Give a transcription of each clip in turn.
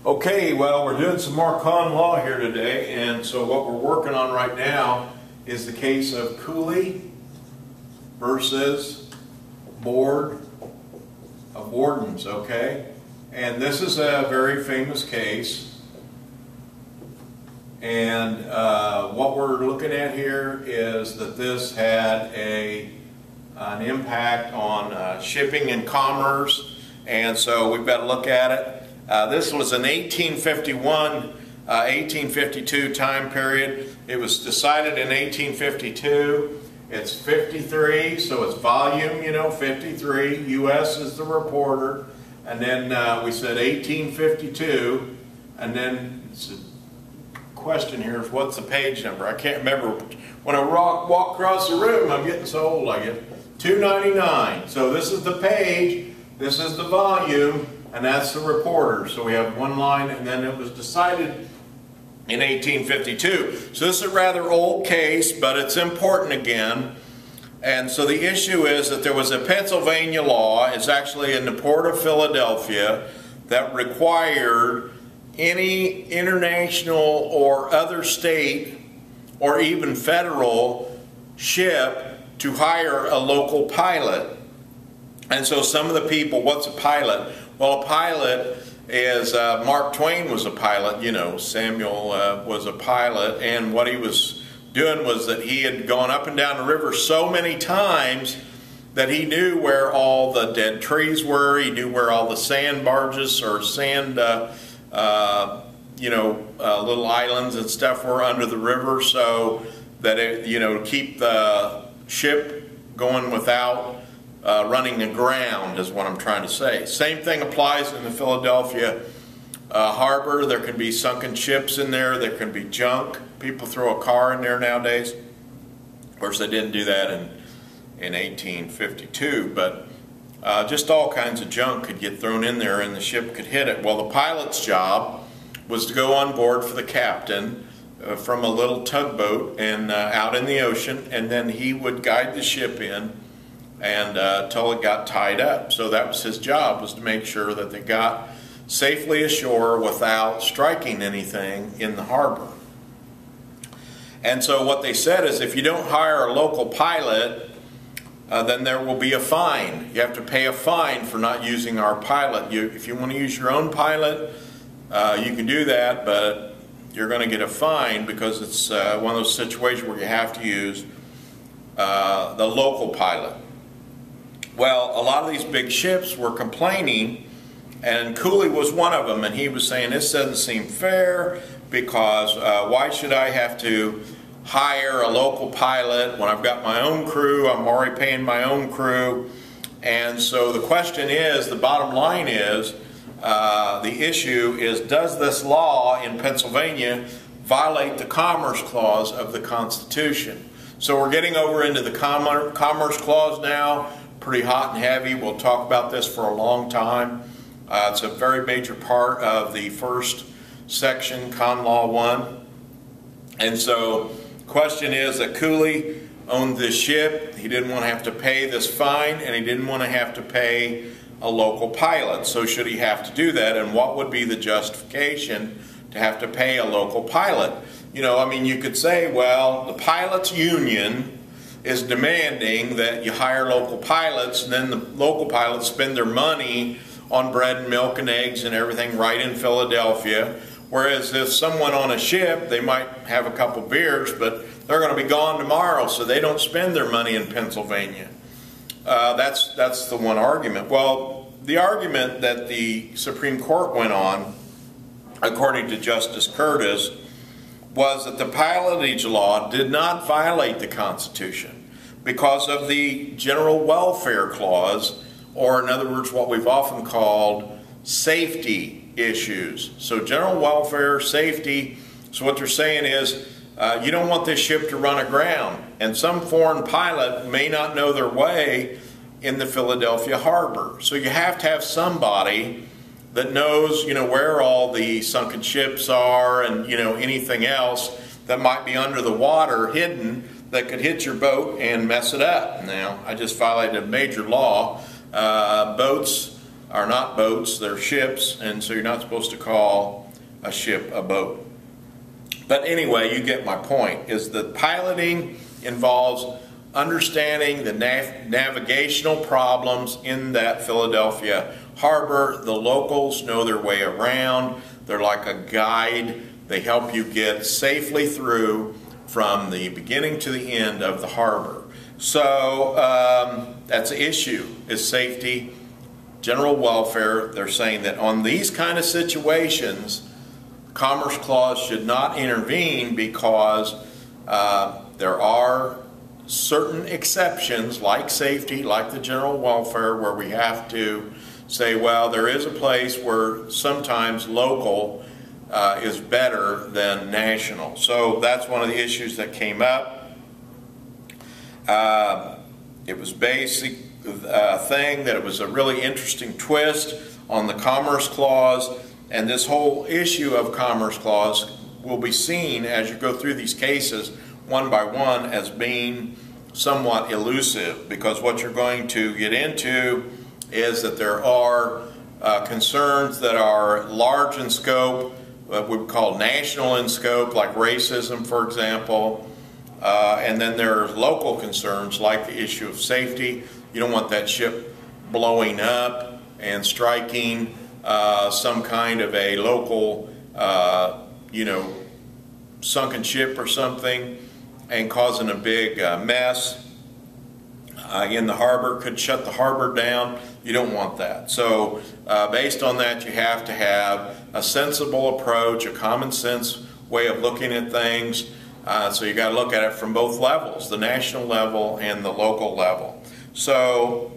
Okay, well, we're doing some more con law here today, and so what we're working on right now is the case of Cooley versus Board of Wardens, okay? And this is a very famous case, and what we're looking at here is that this had an impact on shipping and commerce, and so we've got to look at it. This was an 1852 time period. It was decided in 1852. It's 53, so it's volume, 53. U.S. is the reporter. And then we said 1852. And then it's a question here is what's the page number? I can't remember. When I walk across the room, I'm getting so old, I guess. 299. So this is the page. This is the volume. And that's the reporter. So we have one line, and then it was decided in 1852. So this is a rather old case, but it's important again. And so the issue is that there was a Pennsylvania law, it's actually in the Port of Philadelphia, that required any international or other state or even federal ship to hire a local pilot. And so some of the people, what's a pilot? Well, a pilot is, Mark Twain was a pilot, Samuel was a pilot, and what he was doing was that he had gone up and down the river so many times that he knew where all the dead trees were, he knew where all the sand barges or sand, little islands and stuff were under the river, so that it, to keep the ship going without running aground is what I'm trying to say. Same thing applies in the Philadelphia harbor. There can be sunken ships in there. There can be junk. People throw a car in there nowadays. Of course, they didn't do that in 1852, but just all kinds of junk could get thrown in there and the ship could hit it. Well, the pilot's job was to go on board for the captain from a little tugboat and out in the ocean, and then he would guide the ship in and until it got tied up. So that was his job, was to make sure that they got safely ashore without striking anything in the harbor. And so what they said is if you don't hire a local pilot, then there will be a fine. You have to pay a fine for not using our pilot. If you want to use your own pilot, you can do that, but you're going to get a fine because it's one of those situations where you have to use the local pilot. Well, a lot of these big ships were complaining, and Cooley was one of them, and he was saying this doesn't seem fair because why should I have to hire a local pilot when I've got my own crew? I'm already paying my own crew. And so the question is, the bottom line is, the issue is, does this law in Pennsylvania violate the Commerce Clause of the Constitution? So we're getting over into the Commerce Clause now. Pretty hot and heavy. We'll talk about this for a long time. It's a very major part of the first section, Con Law 1. And so the question is that Cooley owned this ship. He didn't want to have to pay this fine, and he didn't want to have to pay a local pilot. So should he have to do that, and what would be the justification to have to pay a local pilot? You could say, well, the pilots union is demanding that you hire local pilots, and then the local pilots spend their money on bread and milk and eggs and everything right in Philadelphia. Whereas if someone on a ship, they might have a couple beers, but they're going to be gone tomorrow, so they don't spend their money in Pennsylvania. That's the one argument. Well, the argument that the Supreme Court went on, according to Justice Curtis, was that the pilotage law did not violate the Constitution because of the General Welfare Clause, or in other words, what we've often called safety issues. So general welfare, safety, so what they're saying is you don't want this ship to run aground, and some foreign pilot may not know their way in the Philadelphia harbor. So you have to have somebody that knows, where all the sunken ships are and, anything else that might be under the water hidden that could hit your boat and mess it up. Now, I just violated a major law. Boats are not boats, they're ships, and so you're not supposed to call a ship a boat. But anyway, you get my point, is that piloting involves understanding the navigational problems in that Philadelphia harbor. The locals know their way around. They're like a guide. They help you get safely through from the beginning to the end of the harbor. So that's the issue, is safety, general welfare. They're saying that on these kind of situations, Commerce Clause should not intervene because there are certain exceptions, like safety, like the general welfare, where we have to say, well, there is a place where sometimes local is better than national. So that's one of the issues that came up. It was basic thing that it was a really interesting twist on the Commerce Clause, and this whole issue of Commerce Clause will be seen as you go through these cases one by one as being somewhat elusive, because what you're going to get into is that there are concerns that are large in scope, what we would call national in scope, like racism, for example, and then there's local concerns like the issue of safety. You don't want that ship blowing up and striking some kind of a local, sunken ship or something and causing a big mess in the harbor, could shut the harbor down. You don't want that. So based on that, you have to have a sensible approach, a common sense way of looking at things. So you got to look at it from both levels, the national level and the local level. So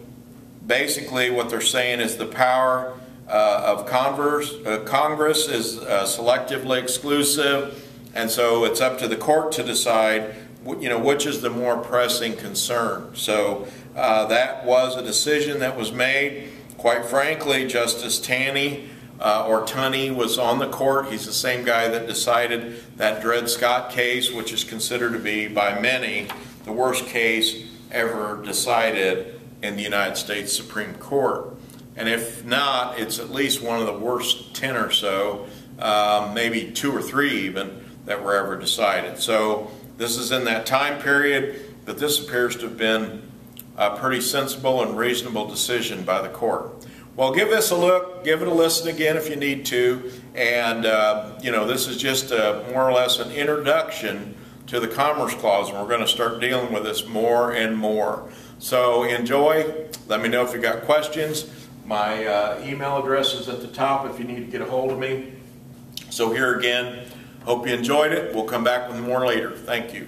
basically what they're saying is the power of Congress is selectively exclusive, and so it's up to the court to decide which is the more pressing concern. So that was a decision that was made. Quite frankly, Justice Tunney was on the court. He's the same guy that decided that Dred Scott case, which is considered to be by many the worst case ever decided in the United States Supreme Court. And if not, it's at least one of the worst 10 or so, maybe 2 or 3 even, that were ever decided. So this is in that time period, but this appears to have been a pretty sensible and reasonable decision by the court. Well, give this a look, give it a listen again if you need to, and this is just more or less an introduction to the Commerce Clause, and we're going to start dealing with this more and more. So enjoy. Let me know if you got questions. My email address is at the top if you need to get a hold of me. So here again, hope you enjoyed it. We'll come back with more later. Thank you.